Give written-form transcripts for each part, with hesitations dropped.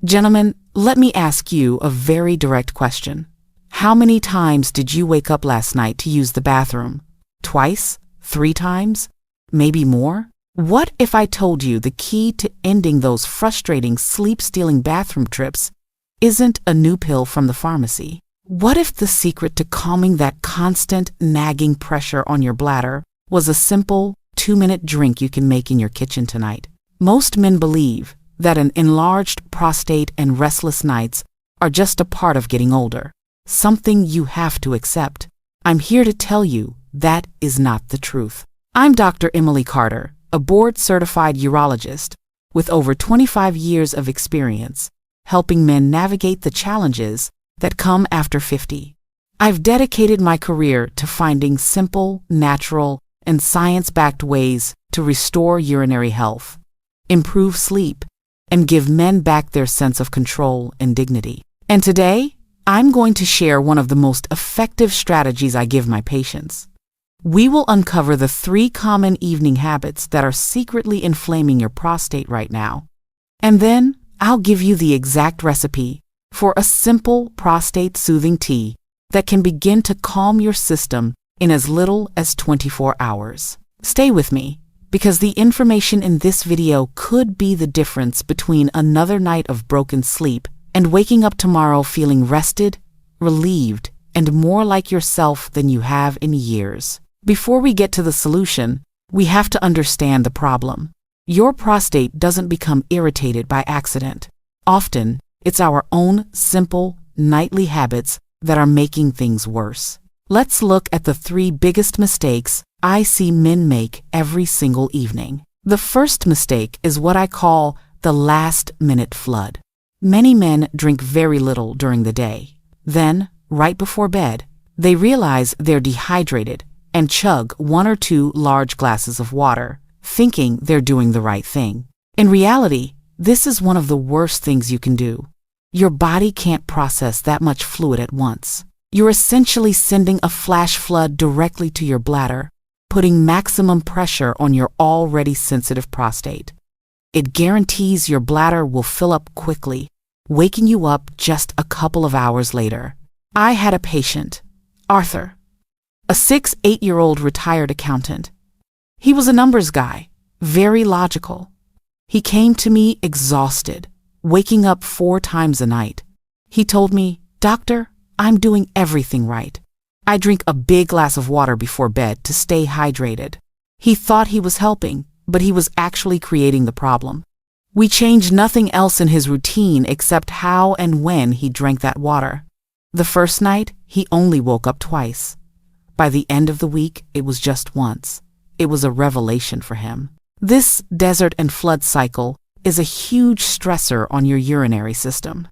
Gentlemen, let me ask you a very direct question. How many times did you wake up last night to use the bathroom? Twice? 3 times? Maybe more? What if I told you the key to ending those frustrating sleep-stealing bathroom trips isn't a new pill from the pharmacy? What if the secret to calming that constant nagging pressure on your bladder was a simple 2-minute drink you can make in your kitchen tonight? Most men believe that an enlarged prostate and restless nights are just a part of getting older, something you have to accept. I'm here to tell you that is not the truth. I'm Dr. Emily Carter, a board-certified urologist with over 25 years of experience helping men navigate the challenges that come after 50. I've dedicated my career to finding simple, natural, and science-backed ways to restore urinary health, improve sleep, and give men back their sense of control and dignity. And today, I'm going to share one of the most effective strategies I give my patients. We will uncover the 3 common evening habits that are secretly inflaming your prostate right now. And then, I'll give you the exact recipe for a simple prostate-soothing tea that can begin to calm your system in as little as 24 hours. Stay with me, because the information in this video could be the difference between another night of broken sleep and waking up tomorrow feeling rested, relieved, and more like yourself than you have in years. Before we get to the solution, we have to understand the problem. Your prostate doesn't become irritated by accident. Often, it's our own simple, nightly habits that are making things worse. Let's look at the 3 biggest mistakes I see men make every single evening. The first mistake is what I call the last-minute flood. Many men drink very little during the day. Then, right before bed, they realize they're dehydrated and chug 1 or 2 large glasses of water, thinking they're doing the right thing. In reality, this is one of the worst things you can do. Your body can't process that much fluid at once. You're essentially sending a flash flood directly to your bladder, putting maximum pressure on your already sensitive prostate. It guarantees your bladder will fill up quickly, waking you up just a couple of hours later. I had a patient, Arthur, a 8-year-old retired accountant. He was a numbers guy, very logical. He came to me exhausted, waking up 4 times a night. He told me, "Doctor, I'm doing everything right. I drink a big glass of water before bed to stay hydrated." He thought he was helping, but he was actually creating the problem. We changed nothing else in his routine except how and when he drank that water. The first night, he only woke up twice. By the end of the week, it was just once. It was a revelation for him. This desert and flood cycle is a huge stressor on your urinary system.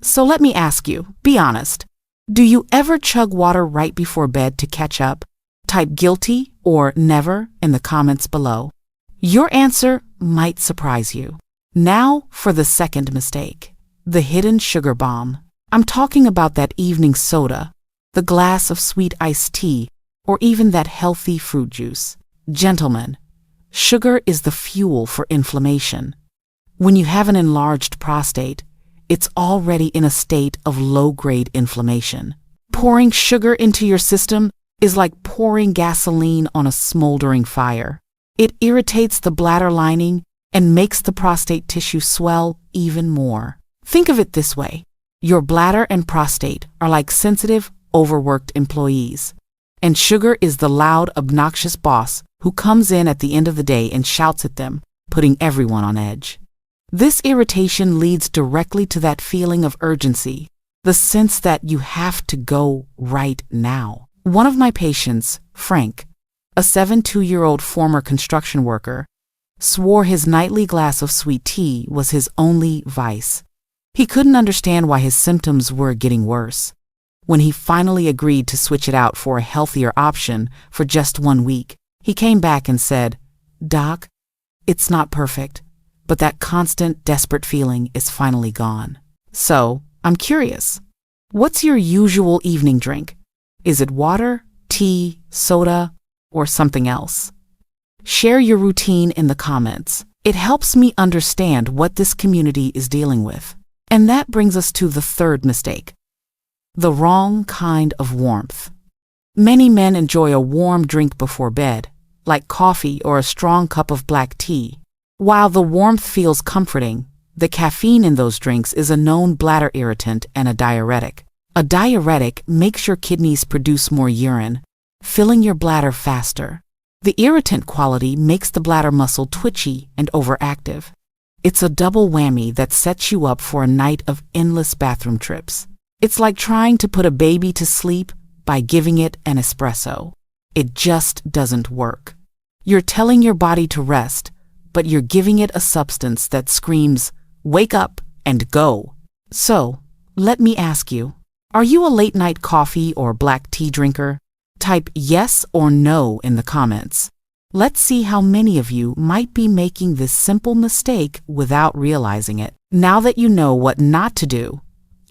So let me ask you, be honest, do you ever chug water right before bed to catch up? Type guilty or never in the comments below. Your answer might surprise you. Now for the second mistake, the hidden sugar bomb. I'm talking about that evening soda, the glass of sweet iced tea, or even that healthy fruit juice. Gentlemen, sugar is the fuel for inflammation. When you have an enlarged prostate, it's already in a state of low-grade inflammation. Pouring sugar into your system is like pouring gasoline on a smoldering fire. It irritates the bladder lining and makes the prostate tissue swell even more. Think of it this way. Your bladder and prostate are like sensitive, overworked employees. And sugar is the loud, obnoxious boss who comes in at the end of the day and shouts at them, putting everyone on edge. This irritation leads directly to that feeling of urgency, the sense that you have to go right now. One of my patients, Frank, a 72-year-old former construction worker, swore his nightly glass of sweet tea was his only vice. He couldn't understand why his symptoms were getting worse. When he finally agreed to switch it out for a healthier option for just 1 week, he came back and said, "Doc, it's not perfect, but that constant, desperate feeling is finally gone." So, I'm curious, what's your usual evening drink? Is it water, tea, soda, or something else? Share your routine in the comments. It helps me understand what this community is dealing with. And that brings us to the third mistake: the wrong kind of warmth. Many men enjoy a warm drink before bed, like coffee or a strong cup of black tea. While the warmth feels comforting, the caffeine in those drinks is a known bladder irritant and a diuretic. A diuretic makes your kidneys produce more urine, filling your bladder faster. The irritant quality makes the bladder muscle twitchy and overactive. It's a double whammy that sets you up for a night of endless bathroom trips. It's like trying to put a baby to sleep by giving it an espresso. It just doesn't work. You're telling your body to rest, but you're giving it a substance that screams, "Wake up and go." So, let me ask you, are you a late-night coffee or black tea drinker? Type yes or no in the comments. Let's see how many of you might be making this simple mistake without realizing it. Now that you know what not to do,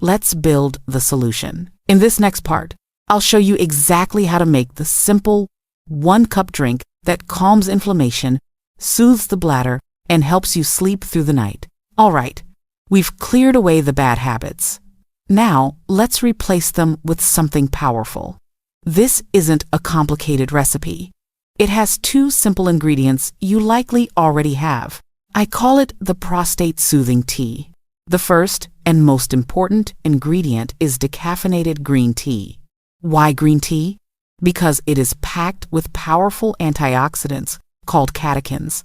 let's build the solution. In this next part, I'll show you exactly how to make the simple 1-cup drink that calms inflammation, soothes the bladder, and helps you sleep through the night. All right, we've cleared away the bad habits. Now, let's replace them with something powerful. This isn't a complicated recipe. It has 2 simple ingredients you likely already have. I call it the Prostate-Soothing Tea. The first and most important ingredient is decaffeinated green tea. Why green tea? Because it is packed with powerful antioxidants called catechins,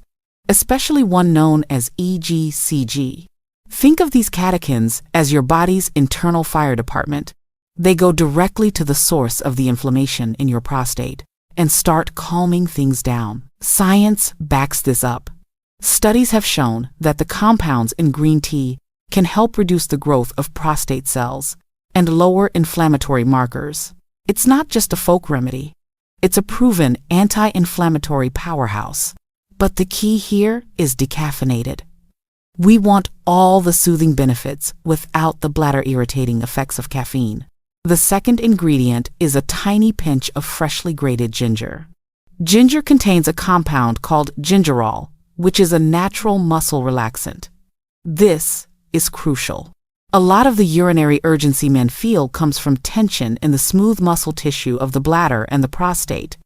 especially one known as EGCG. Think of these catechins as your body's internal fire department. They go directly to the source of the inflammation in your prostate and start calming things down. Science backs this up. Studies have shown that the compounds in green tea can help reduce the growth of prostate cells and lower inflammatory markers. It's not just a folk remedy. It's a proven anti-inflammatory powerhouse. But the key here is decaffeinated. We want all the soothing benefits without the bladder-irritating effects of caffeine. The second ingredient is a tiny pinch of freshly grated ginger. Ginger contains a compound called gingerol, which is a natural muscle relaxant. This is crucial. A lot of the urinary urgency men feel comes from tension in the smooth muscle tissue of the bladder and the prostate.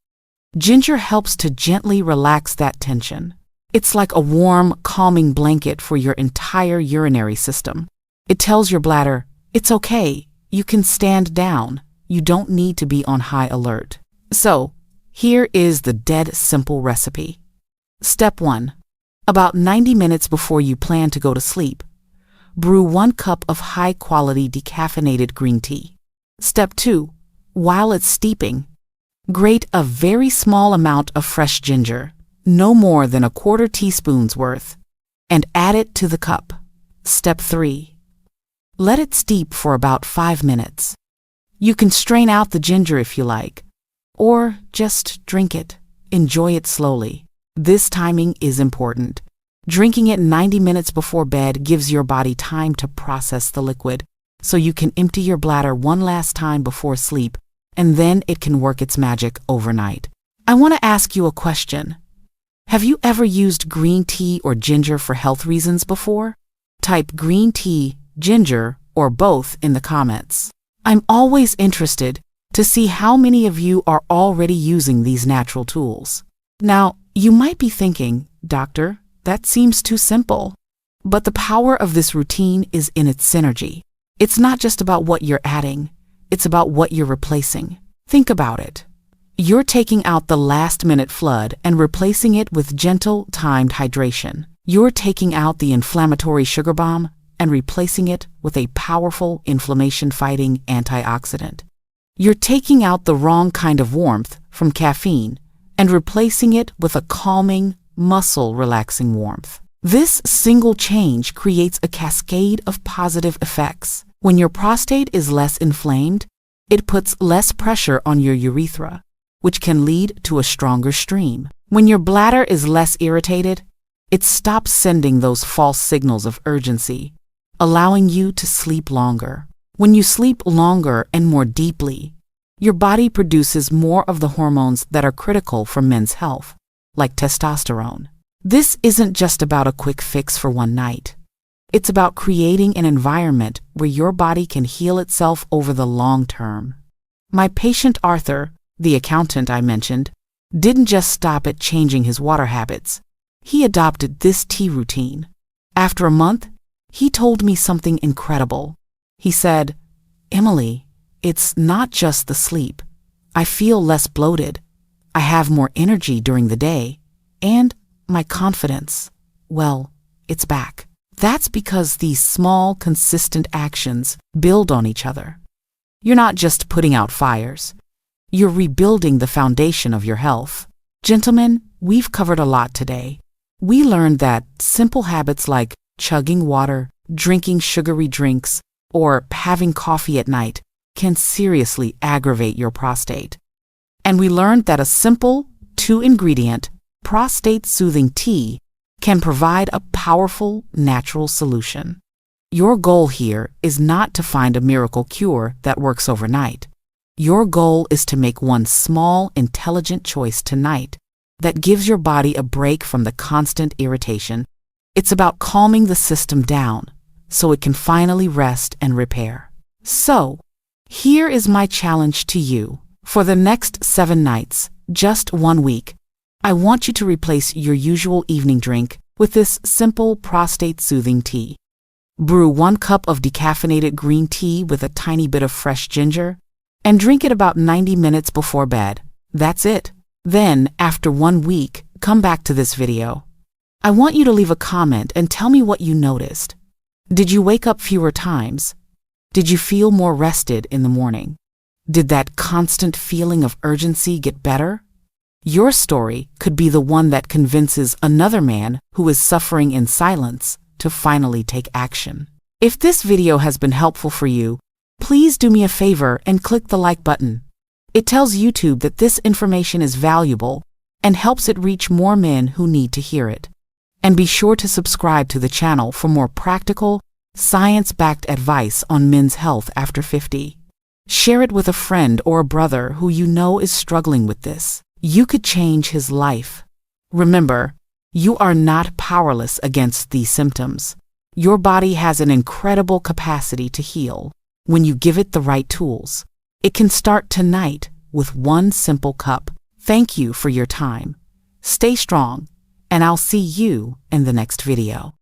Ginger helps to gently relax that tension. It's like a warm, calming blanket for your entire urinary system. It tells your bladder, it's okay, you can stand down, you don't need to be on high alert. So, here is the dead simple recipe. Step 1. About 90 minutes before you plan to go to sleep, brew 1 cup of high-quality decaffeinated green tea. Step 2. While it's steeping, grate a very small amount of fresh ginger, no more than a 1/4 teaspoon's worth, and add it to the cup. Step 3. Let it steep for about 5 minutes. You can strain out the ginger if you like, or just drink it. Enjoy it slowly. This timing is important. Drinking it 90 minutes before bed gives your body time to process the liquid, so you can empty your bladder one last time before sleep, and then it can work its magic overnight. I want to ask you a question. Have you ever used green tea or ginger for health reasons before? Type green tea, ginger, or both in the comments. I'm always interested to see how many of you are already using these natural tools. Now, you might be thinking, Doctor, that seems too simple. But the power of this routine is in its synergy. It's not just about what you're adding, it's about what you're replacing. Think about it. You're taking out the last-minute flood and replacing it with gentle, timed hydration. You're taking out the inflammatory sugar bomb and replacing it with a powerful inflammation-fighting antioxidant. You're taking out the wrong kind of warmth from caffeine and replacing it with a calming, muscle-relaxing warmth. This single change creates a cascade of positive effects. When your prostate is less inflamed, it puts less pressure on your urethra, which can lead to a stronger stream. When your bladder is less irritated, it stops sending those false signals of urgency, allowing you to sleep longer. When you sleep longer and more deeply, your body produces more of the hormones that are critical for men's health, like testosterone. This isn't just about a quick fix for one night. It's about creating an environment where your body can heal itself over the long term. My patient Arthur, the accountant I mentioned, didn't just stop at changing his water habits. He adopted this tea routine. After a month, he told me something incredible. He said, "Emily, it's not just the sleep. I feel less bloated. I have more energy during the day. And my confidence, well, it's back." That's because these small, consistent actions build on each other. You're not just putting out fires. You're rebuilding the foundation of your health. Gentlemen, we've covered a lot today. We learned that simple habits like chugging water, drinking sugary drinks, or having coffee at night can seriously aggravate your prostate. And we learned that a simple 2-ingredient prostate-soothing tea can provide a powerful, natural solution. Your goal here is not to find a miracle cure that works overnight. Your goal is to make one small, intelligent choice tonight that gives your body a break from the constant irritation. It's about calming the system down so it can finally rest and repair. So, here is my challenge to you. For the next 7 nights, just 1 week, I want you to replace your usual evening drink with this simple prostate-soothing tea. Brew 1 cup of decaffeinated green tea with a tiny bit of fresh ginger and drink it about 90 minutes before bed. That's it. Then, after 1 week, come back to this video. I want you to leave a comment and tell me what you noticed. Did you wake up fewer times? Did you feel more rested in the morning? Did that constant feeling of urgency get better? Your story could be the one that convinces another man who is suffering in silence to finally take action. If this video has been helpful for you, please do me a favor and click the like button. It tells YouTube that this information is valuable and helps it reach more men who need to hear it. And be sure to subscribe to the channel for more practical, science-backed advice on men's health after 50. Share it with a friend or a brother who you know is struggling with this. You could change his life. Remember, you are not powerless against these symptoms. Your body has an incredible capacity to heal when you give it the right tools. It can start tonight with 1 simple cup. Thank you for your time. Stay strong, and I'll see you in the next video.